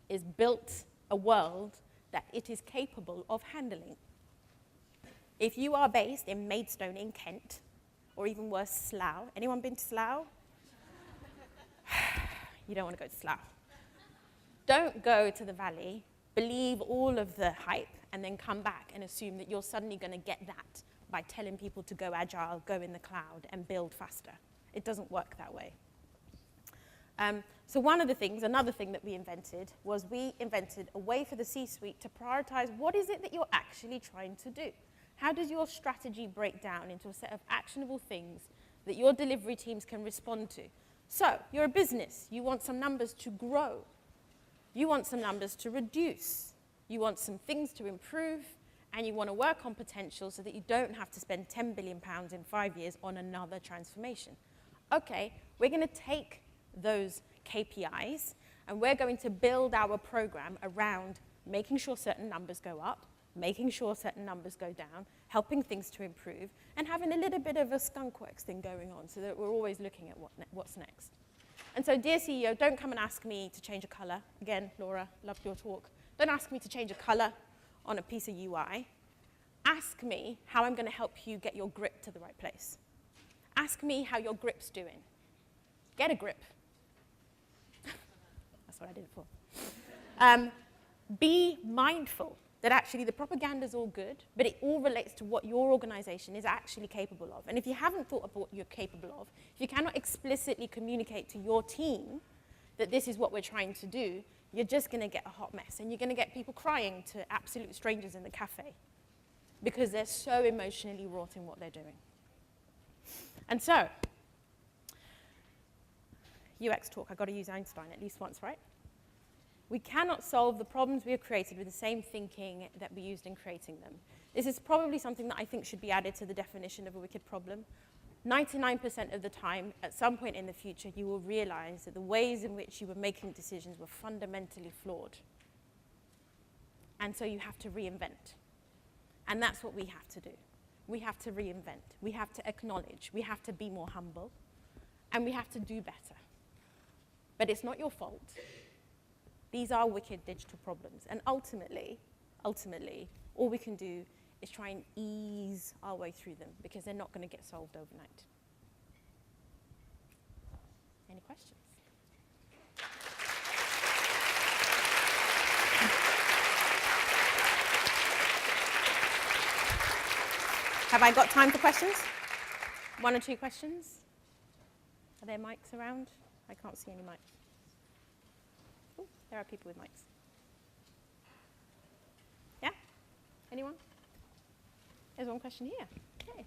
is built a world that it is capable of handling. If you are based in Maidstone in Kent, or even worse, Slough. Anyone been to Slough? You don't want to go to Slough. Don't go to the Valley, believe all of the hype, and then come back and assume that you're suddenly going to get that by telling people to go agile, go in the cloud, and build faster. It doesn't work that way. So another thing that we invented was we invented a way for the C-suite to prioritize what is it that you're actually trying to do. How does your strategy break down into a set of actionable things that your delivery teams can respond to? So, you're a business. You want some numbers to grow. You want some numbers to reduce. You want some things to improve. And you want to work on potential so that you don't have to spend £10 billion in 5 years on another transformation. okay, we're going to take those KPIs and we're going to build our program around making sure certain numbers go up, making sure certain numbers go down, helping things to improve, and having a little bit of a skunkworks thing going on so that we're always looking at what's next. And so, dear CEO, don't come and ask me to change a color. Again, Laura, loved your talk. Don't ask me to change a color on a piece of UI. Ask me how I'm going to help you get your grip to the right place. Ask me how your grip's doing. Get a grip. That's what I did it for. Be mindful that actually the propaganda's all good, but it all relates to what your organization is actually capable of. And if you haven't thought of what you're capable of, if you cannot explicitly communicate to your team that this is what we're trying to do, you're just going to get a hot mess. And you're going to get people crying to absolute strangers in the cafe because they're so emotionally wrought in what they're doing. And so, UX talk, I've got to use Einstein at least once, right? We cannot solve the problems we have created with the same thinking that we used in creating them. This is probably something that I think should be added to the definition of a wicked problem. 99% of the time, at some point in the future, you will realize that the ways in which you were making decisions were fundamentally flawed. And so you have to reinvent. And that's what we have to do. We have to reinvent. We have to acknowledge. We have to be more humble. And we have to do better. But it's not your fault. These are wicked digital problems. And ultimately, all we can do is try and ease our way through them because they're not going to get solved overnight. Any questions? Have I got time for questions? 1 or 2 questions? Are there mics around? I can't see any mics. There are people with mics. Yeah? Anyone? There's one question here. Okay.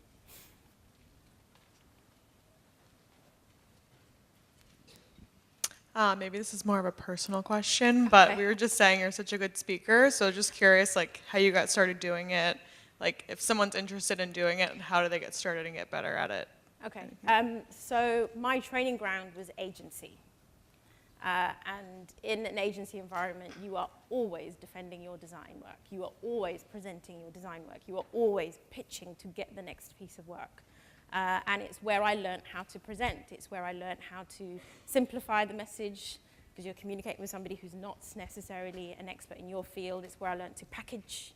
Maybe this is more of a personal question, but we were just saying you're such a good speaker, so just curious, like, how you got started doing it, like, if someone's interested in doing it, how do they get started and get better at it? Okay. So my training ground was agency. And in an agency environment, you are always defending your design work. You are always presenting your design work. You are always pitching to get the next piece of work. And it's where I learned how to present. It's where I learned how to simplify the message, because you're communicating with somebody who's not necessarily an expert in your field. It's where I learned to package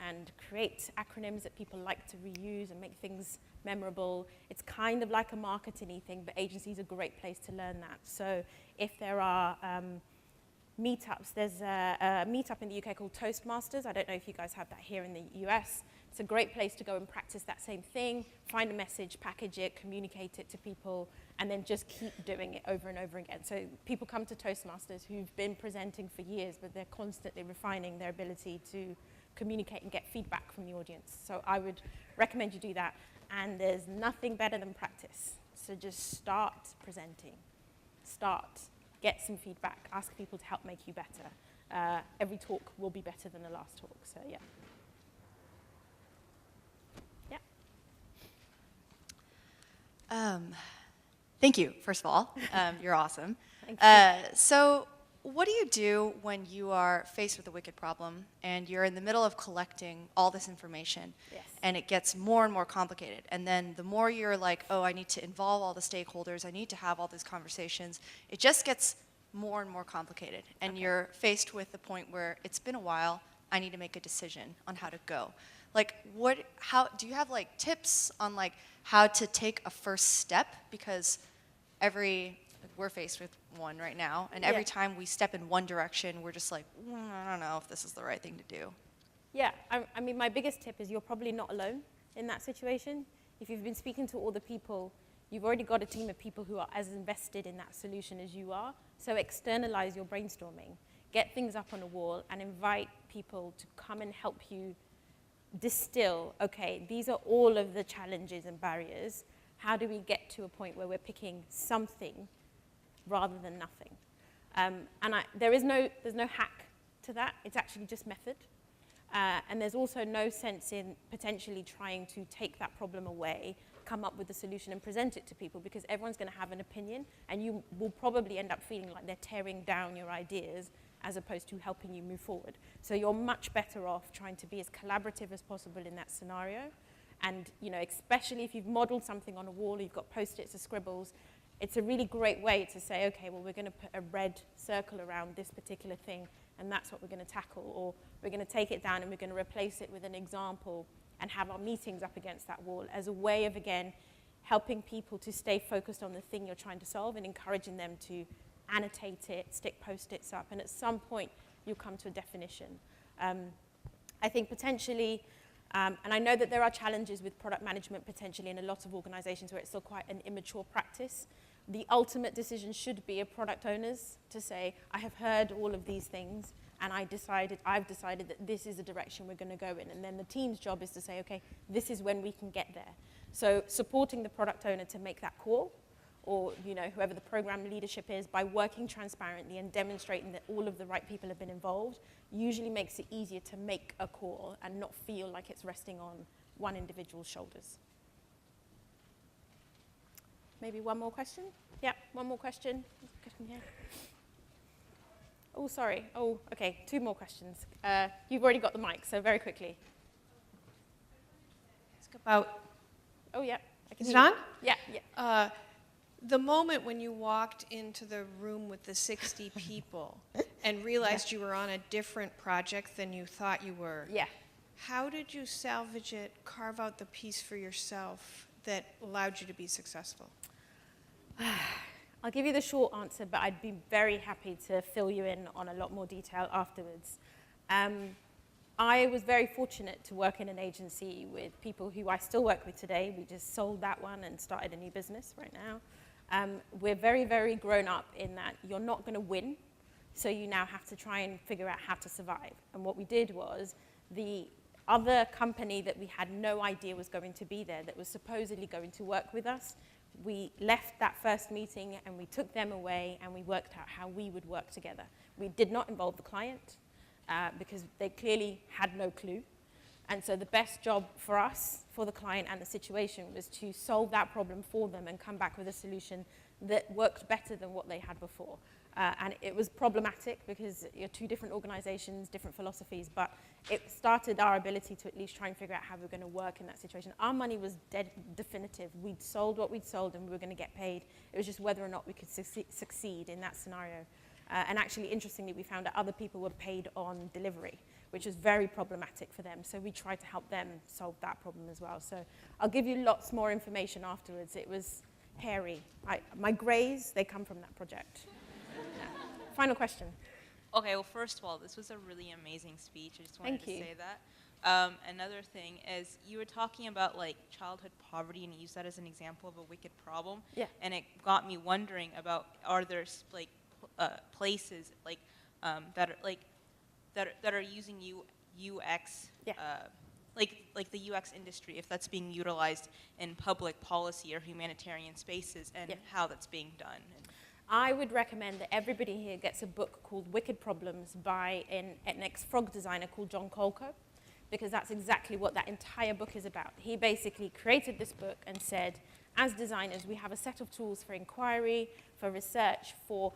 and create acronyms that people like to reuse and make things memorable. It's kind of like a marketing-y thing, but agency is a great place to learn that. So if there are meetups, there's a meetup in the UK called Toastmasters. I don't know if you guys have that here in the US. It's a great place to go and practice that same thing, find a message, package it, communicate it to people, and then just keep doing it over and over again. So people come to Toastmasters who've been presenting for years, but they're constantly refining their ability to communicate and get feedback from the audience. So I would recommend you do that. And there's nothing better than practice. So just start presenting. Start. Get some feedback. Ask people to help make you better. Every talk will be better than the last talk. So yeah. Yeah. Thank you, first of all. You're awesome. Thank you. So what do you do when you are faced with a wicked problem and you're in the middle of collecting all this information? Yes. And it gets more and more complicated? And then the more you're like, oh, I need to involve all the stakeholders, I need to have all these conversations, it just gets more and more complicated. And Okay. you're faced with the point where it's been a while, I need to make a decision on how to go. Like, how do you have like tips on like how to take a first step? Because we're faced with one right now, and every time we step in one direction, we're just like, I don't know if this is the right thing to do. Yeah, I mean, my biggest tip is you're probably not alone in that situation. If you've been speaking to all the people, you've already got a team of people who are as invested in that solution as you are. So externalize your brainstorming. Get things up on a wall and invite people to come and help you distill, okay, these are all of the challenges and barriers. How do we get to a point where we're picking something rather than nothing? There's no hack to that. It's actually just method. And there's also no sense in potentially trying to take that problem away come up with a solution and present it to people, because everyone's going to have an opinion, and you will probably end up feeling like they're tearing down your ideas as opposed to helping you move forward. So you're much better off trying to be as collaborative as possible in that scenario. And especially if you've modeled something on a wall, you've got post-its or scribbles, it's a really great way to say, okay, well, we're going to put a red circle around this particular thing, and that's what we're going to tackle. Or we're going to take it down and we're going to replace it with an example and have our meetings up against that wall as a way of, again, helping people to stay focused on the thing you're trying to solve and encouraging them to annotate it, stick post-its up, and at some point you'll come to a definition. I think potentially, and I know that there are challenges with product management potentially in a lot of organizations where it's still quite an immature practice. The ultimate decision should be a product owner's to say, I have heard all of these things, and I've decided that this is the direction we're going to go in. And then the team's job is to say, okay, this is when we can get there. So supporting the product owner to make that call, or whoever the program leadership is, by working transparently and demonstrating that all of the right people have been involved, usually makes it easier to make a call and not feel like it's resting on one individual's shoulders. Maybe one more question? Yeah, one more question. Question here. Oh, sorry. Oh, okay, 2 more questions. You've already got the mic, so very quickly. Ask about, Oh, yeah. I can is it hear you. on? Yeah. The moment when you walked into the room with the 60 people and realized you were on a different project than you thought you were. Yeah. How did you salvage it, carve out the piece for yourself that allowed you to be successful? I'll give you the short answer, but I'd be very happy to fill you in on a lot more detail afterwards. I was very fortunate to work in an agency with people who I still work with today. We just sold that one and started a new business right now. We're very, very grown up in that you're not going to win, so you now have to try and figure out how to survive. And what we did was the other company that we had no idea was going to be there, that was supposedly going to work with us, we left that first meeting and we took them away and we worked out how we would work together. We did not involve the client because they clearly had no clue. And so the best job for us, for the client and the situation, was to solve that problem for them and come back with a solution that worked better than what they had before. And it was problematic because you're 2 different organizations, different philosophies, but it started our ability to at least try and figure out how we're going to work in that situation. Our money was dead definitive. We'd sold what we'd sold and we were going to get paid. It was just whether or not we could succeed in that scenario. And actually, interestingly, we found that other people were paid on delivery, which was very problematic for them. So we tried to help them solve that problem as well. So I'll give you lots more information afterwards. It was hairy. My grays, they come from that project. Yeah. Final question. Okay, well, first of all, this was a really amazing speech. I just wanted Thank you. to say that. Another thing is you were talking about like childhood poverty and you used that as an example of a wicked problem. Yeah. And it got me wondering about, are there like places like that are using UX, Yeah. like the UX industry, if that's being utilized in public policy or humanitarian spaces, and Yeah. how that's being done. I would recommend that everybody here gets a book called Wicked Problems by an ex-frog designer called John Colco, because that's exactly what that entire book is about. He basically created this book and said, as designers, we have a set of tools for inquiry, for research, for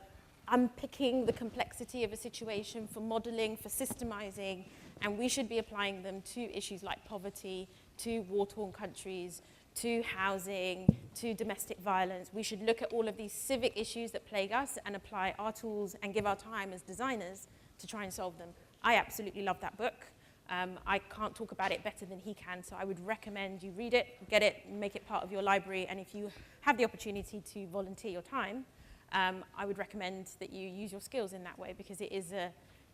unpicking the complexity of a situation, for modeling, for systemizing, and we should be applying them to issues like poverty, to war-torn countries, to housing, to domestic violence. We should look at all of these civic issues that plague us and apply our tools and give our time as designers to try and solve them. I absolutely love that book. I can't talk about it better than he can, so I would recommend you read it, get it, make it part of your library, and if you have the opportunity to volunteer your time, I would recommend that you use your skills in that way, because it is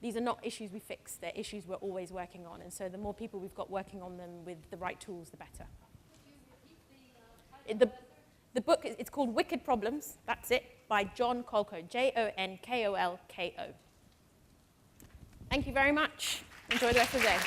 these are not issues we fix, they're issues we're always working on, and so the more people we've got working on them with the right tools, the better. The book, it's called Wicked Problems, that's it, by John Colco, Jonkolko. Thank you very much. Enjoy the rest of the day.